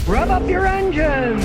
Rev up your engines!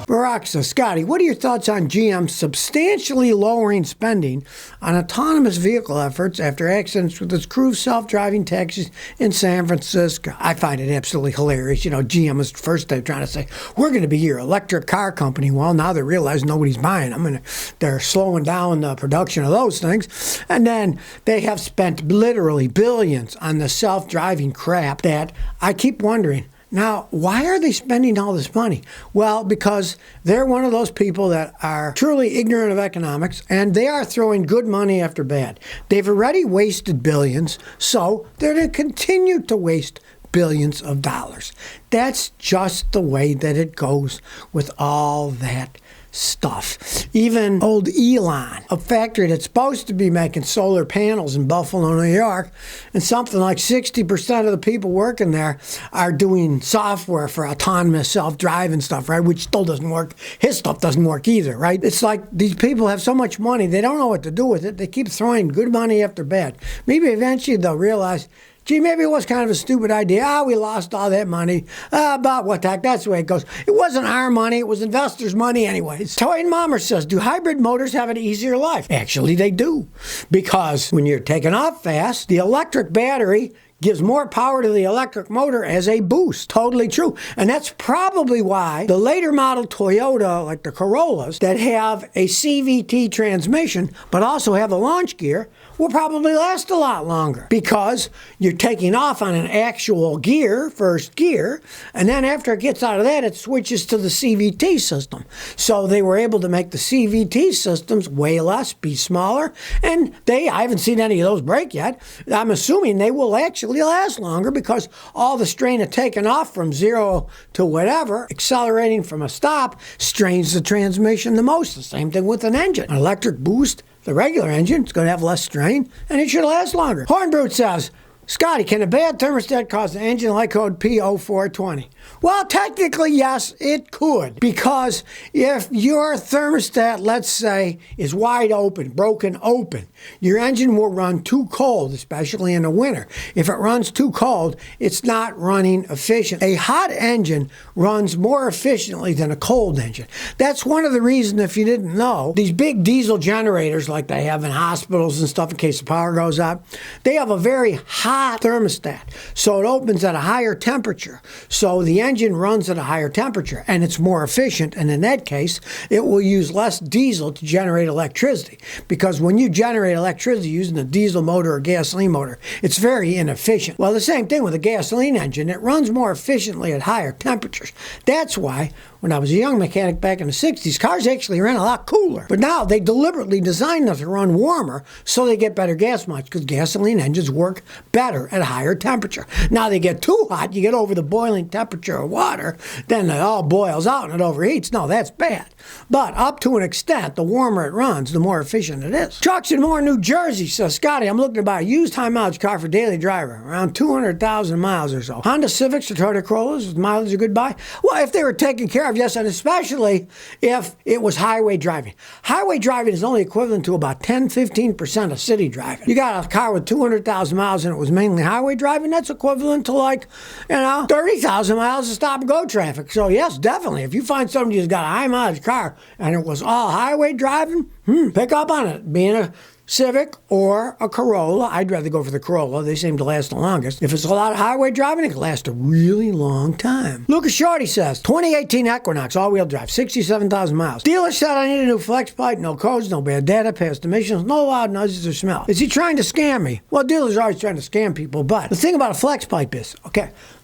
Barack says, Scotty, what are your thoughts on GM substantially lowering spending on autonomous vehicle efforts after accidents with its Cruise self-driving taxis in San Francisco? I find it absolutely hilarious. You know, GM was first they're trying to say, we're going to be your electric car company. Well, now they realize nobody's buying them, and they're slowing down the production of those things. And then they have spent literally billions on the self-driving crap that I keep wondering, now, why are they spending all this money? Well, because they're one of those people that are truly ignorant of economics, and they are throwing good money after bad. They've already wasted billions, so they're going to continue to waste billions of dollars. That's just the way that it goes with all that stuff. Even old Elon, a factory that's supposed to be making solar panels in Buffalo, New York, and something like 60% of the people working there are doing software for autonomous self-driving stuff, right? Which still doesn't work. His stuff doesn't work either, right? It's like these people have so much money, they don't know what to do with it. They keep throwing good money after bad. Maybe eventually they'll realize, gee, maybe it was kind of a stupid idea. We lost all that money. But what the heck, that's the way it goes. It wasn't our money, it was investors' money anyways. Toy and Mommer says, do hybrid motors have an easier life? Actually, they do. Because when you're taking off fast, the electric battery gives more power to the electric motor as a boost. Totally true. And that's probably why the later model Toyota, like the Corollas, that have a CVT transmission, but also have a launch gear, will probably last a lot longer because you're taking off on an actual gear, first gear, and then after it gets out of that, it switches to the CVT system. So they were able to make the CVT systems weigh less, be smaller, and I haven't seen any of those break yet. I'm assuming they will actually last longer because all the strain of taking off from zero to whatever, accelerating from a stop, strains the transmission the most. The same thing with an engine. An electric boost, the regular engine, is going to have less strain, and it should last longer. Hornbrute says, Scotty, can a bad thermostat cause the engine light code P0420? Well, technically, yes, it could. Because if your thermostat, let's say, is wide open, broken open, your engine will run too cold, especially in the winter. If it runs too cold, it's not running efficient. A hot engine runs more efficiently than a cold engine. That's one of the reasons, if you didn't know, these big diesel generators like they have in hospitals and stuff in case the power goes out, they have a very hot thermostat. So it opens at a higher temperature. So the engine runs at a higher temperature and it's more efficient. And in that case, it will use less diesel to generate electricity. Because when you generate electricity using a diesel motor or gasoline motor, it's very inefficient. Well, the same thing with a gasoline engine. It runs more efficiently at higher temperatures. That's why when I was a young mechanic back in the 60s, cars actually ran a lot cooler. But now they deliberately designed them to run warmer so they get better gas mileage because gasoline engines work better at a higher temperature. Now they get too hot, you get over the boiling temperature of water, then it all boils out and it overheats. No, that's bad. But up to an extent, the warmer it runs, the more efficient it is. Trucks in Moore, New Jersey says, Scotty, I'm looking to buy a used high mileage car for daily driver, around 200,000 miles or so. Honda Civics or Toyota Corollas, with mileage a good buy? Well, if they were taken care of, yes, and especially if it was highway driving. Highway driving is only equivalent to about 10-15% of city driving. You got a car with 200,000 miles and it was mainly highway driving, that's equivalent to like, 30,000 miles of stop and go traffic. So yes, definitely, if you find somebody who's got a high mileage car and it was all highway driving, pick up on it. Being a Civic or a Corolla, I'd rather go for the Corolla. They seem to last the longest. If it's a lot of highway driving, it can last a really long time. Lucas Shorty says, 2018 Equinox, all-wheel drive, 67,000 miles. Dealer said I need a new flex pipe, no codes, no bad data, past emissions, no loud noises or smell. Is he trying to scam me? Well, dealers are always trying to scam people, but the thing about a flex pipe is,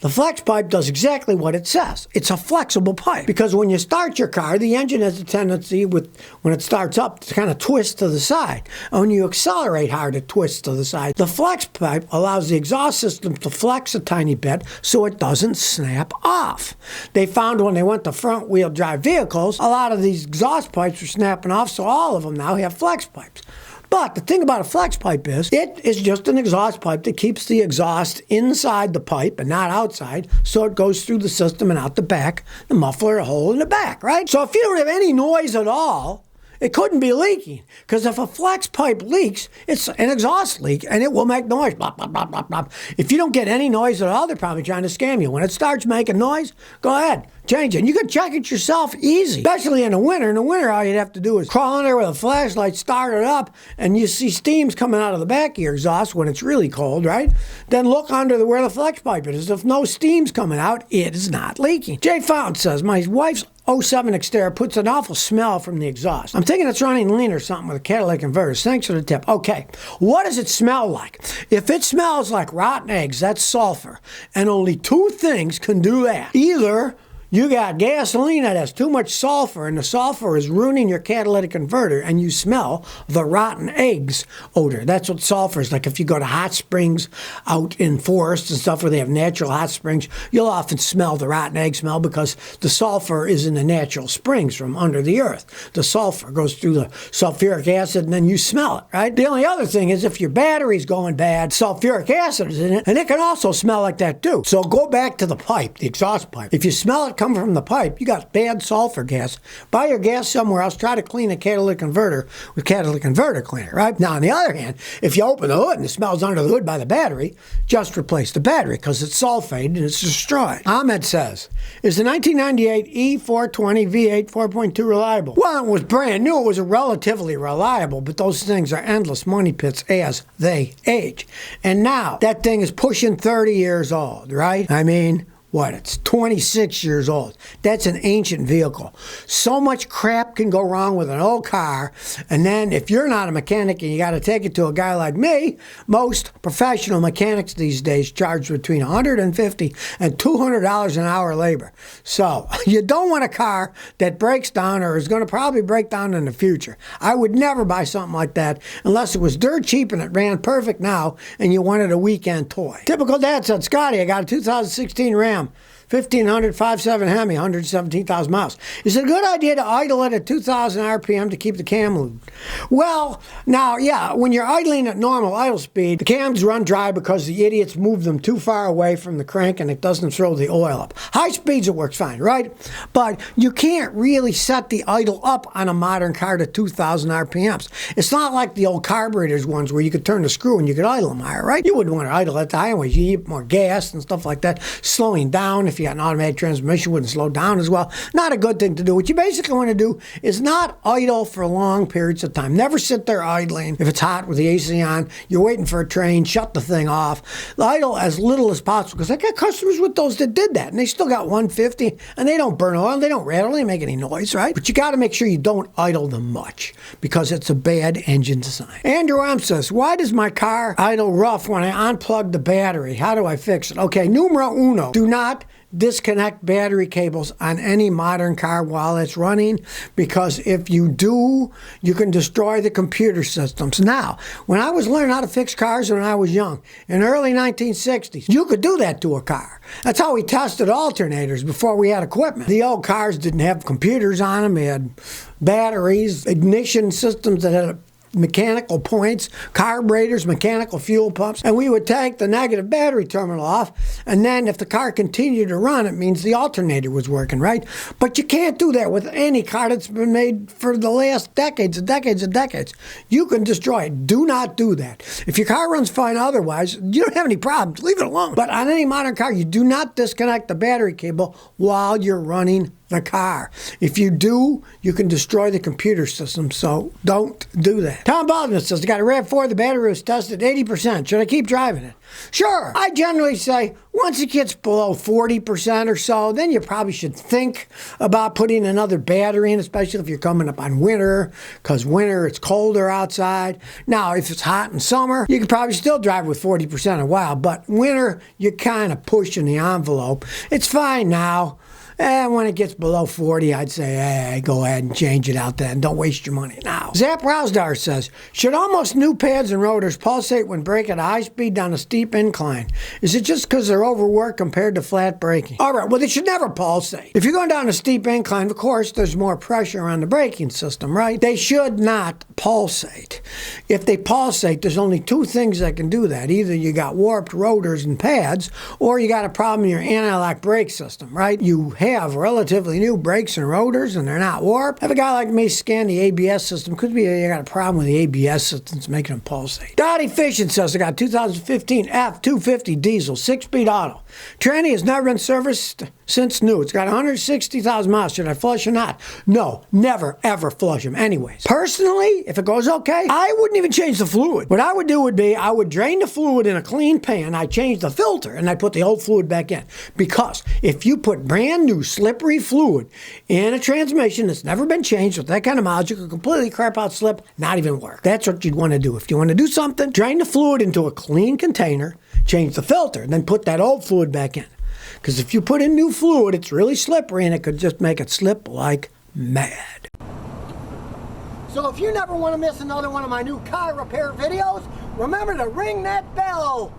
the flex pipe does exactly what it says. It's a flexible pipe because when you start your car, the engine has a tendency when it starts up to kind of twist to the side. When you accelerate hard, it twists to the side. The flex pipe allows the exhaust system to flex a tiny bit so it doesn't snap off. They found when they went to front-wheel drive vehicles, a lot of these exhaust pipes were snapping off, so all of them now have flex pipes. But the thing about a flex pipe is, it is just an exhaust pipe that keeps the exhaust inside the pipe and not outside, so it goes through the system and out the back, the muffler, a hole in the back, right? So if you don't have any noise at all, it couldn't be leaking, because if a flex pipe leaks, it's an exhaust leak, and it will make noise. Blah, blah, blah, blah, blah. If you don't get any noise at all, they're probably trying to scam you. When it starts making noise, go ahead, change it. And you can check it yourself easy, especially in the winter. In the winter, all you'd have to do is crawl in there with a flashlight, start it up, and you see steams coming out of the back of your exhaust when it's really cold, right? Then look under where the flex pipe is. If no steam's coming out, it is not leaking. Jay Fountain says, my wife's '07 Xterra puts an awful smell from the exhaust. I'm thinking it's running lean or something with a catalytic converter. Thanks for the tip. Okay, what does it smell like? If it smells like rotten eggs, that's sulfur. And only two things can do that. Either you got gasoline that has too much sulfur, and the sulfur is ruining your catalytic converter, and you smell the rotten eggs odor. That's what sulfur is. Like if you go to hot springs out in forests and stuff where they have natural hot springs, you'll often smell the rotten egg smell because the sulfur is in the natural springs from under the earth. The sulfur goes through the sulfuric acid, and then you smell it, right? The only other thing is if your battery's going bad, sulfuric acid is in it, and it can also smell like that too. So go back to the pipe, the exhaust pipe. If you smell it coming from the pipe, you got bad sulfur gas. Buy your gas somewhere else. Try to clean a catalytic converter with catalytic converter cleaner, right? Now, on the other hand, if you open the hood and it smells under the hood by the battery, just replace the battery because it's sulfate and it's destroyed. Ahmed says, is the 1998 E420 V8 4.2 reliable? Well, it was brand new. It was relatively reliable, but those things are endless money pits as they age. And now, that thing is pushing 30 years old, right? I mean, what, it's 26 years old. That's an ancient vehicle. So much crap can go wrong with an old car, and then if you're not a mechanic and you got to take it to a guy like me, most professional mechanics these days charge between $150 and $200 an hour labor. So you don't want a car that breaks down or is going to probably break down in the future. I would never buy something like that unless it was dirt cheap and it ran perfect now and you wanted a weekend toy. Typical Dad said, Scotty, I got a 2016 Ram 1500 5.7 Hemi, 117,000 miles. Is it a good idea to idle it at 2,000 RPM to keep the cam lubed? Well, now, yeah, when you're idling at normal idle speed, the cams run dry because the idiots move them too far away from the crank and it doesn't throw the oil up. High speeds, it works fine, right? But you can't really set the idle up on a modern car to 2,000 RPMs. It's not like the old carburetors ones where you could turn the screw and you could idle them higher, right? You wouldn't want to idle at the highways. You need more gas and stuff like that. Slowing down, if you got an automatic transmission, wouldn't slow down as well. Not a good thing to do. What you basically want to do is not idle for long periods of time. Never sit there idling. If it's hot with the AC on, you're waiting for a train, shut the thing off. Idle as little as possible, because I got customers with those that did that, and they still got 150, and they don't burn oil, they don't rattle, they don't make any noise, right? But you got to make sure you don't idle them much, because it's a bad engine design. Andrew M. says, why does my car idle rough when I unplug the battery? How do I fix it? Okay, numero uno, do not disconnect battery cables on any modern car while it's running, because if you do, you can destroy the computer systems. Now, when I was learning how to fix cars when I was young, in the early 1960s, you could do that to a car. That's how we tested alternators before we had equipment. The old cars didn't have computers on them. They had batteries, ignition systems that had mechanical points, carburetors, mechanical fuel pumps, and we would take the negative battery terminal off, and then if the car continued to run, it means the alternator was working, right? But you can't do that with any car that's been made for the last decades and decades and decades. You can destroy it. Do not do that. If your car runs fine otherwise, you don't have any problems. Leave it alone. But on any modern car, you do not disconnect the battery cable while you're running the car. If you do, you can destroy the computer system, so don't do that. Tom Baldwin says, I got a RAV4, the battery was tested 80%. Should I keep driving it? Sure. I generally say once it gets below 40% or so, then you probably should think about putting another battery in, especially if you're coming up on winter, because winter it's colder outside. Now, if it's hot in summer, you can probably still drive with 40% a while, but winter, you're kind of pushing the envelope. It's fine now. And when it gets below 40, I'd say, hey, go ahead and change it out then. Don't waste your money now. Zap Rousdar says, should almost new pads and rotors pulsate when braking at a high speed down a steep incline? Is it just because they're overworked compared to flat braking? All right, well, they should never pulsate. If you're going down a steep incline, of course, there's more pressure on the braking system, right? They should not pulsate. If they pulsate, there's only two things that can do that. Either you got warped rotors and pads, or you got a problem in your anti-lock brake system, right? You have relatively new brakes and rotors and they're not warped, have a guy like me scan the ABS system. Could be you got a problem with the ABS systems making them pulsate. Dottie Fishing says I got 2015 F250 diesel, 6-speed auto. Tranny has never been serviced since new. It's got 160,000 miles. Should I flush or not? No, never, ever flush them. Anyways, personally, if it goes okay, I wouldn't even change the fluid. What I would do would be I would drain the fluid in a clean pan. I'd change the filter and I'd put the old fluid back in. Because if you put brand new slippery fluid in a transmission that's never been changed with that kind of mileage, you could completely crap out slip, not even work. That's what you'd want to do. If you want to do something, drain the fluid into a clean container, change the filter, and then put that old fluid back in. Because if you put in new fluid, it's really slippery and it could just make it slip like mad. So if you never want to miss another one of my new car repair videos, remember to ring that bell.